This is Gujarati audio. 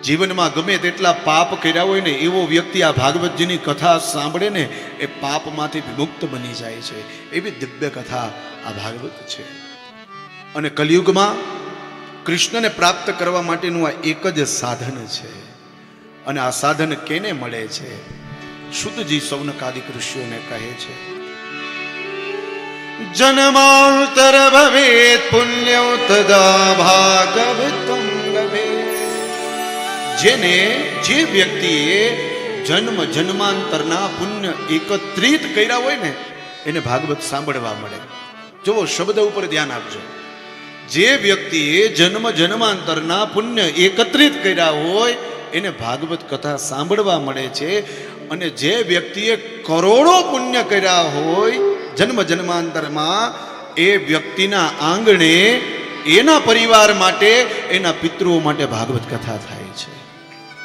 જીવનમાં ગમે તેટલા પાપ કર્યા હોય ને એવો વ્યક્તિ આ ભાગવતજીની કથા સાંભળે ને એ પાપમાંથી વિમુક્ત બની જાય છે. એવી દિવ્ય કથા આ ભાગવત છે. અને કલિયુગમાં કૃષ્ણને પ્રાપ્ત કરવા માટેનું આ એક જ સાધન છે. અને આ સાધન કેને મળે છે? શુદ્ધજી સૌનકાદિક ઋષિઓને કહે છે, જન્માંતર ભવેત પુણ્યો તદા ભાગવતમ લભેત. જે વ્યક્તિએ જન્મ જન્માંતરના પુણ્ય એકત્રિત કર્યા હોય ને એને ભાગવત સાંભળવા મળે. જુઓ શબ્દ ઉપર ધ્યાન આપજો. જે વ્યક્તિએ જન્મ જન્માંતરના પુણ્ય એકત્રિત કર્યા હોય એને ભાગવત કથા સાંભળવા મળે છે. અને જે વ્યક્તિએ કરોડો પુણ્ય કર્યા હોય જન્મ જન્માંતરમાં એ વ્યક્તિના આંગણે એના પરિવાર માટે એના પિતૃઓ માટે ભાગવત કથા થાય છે.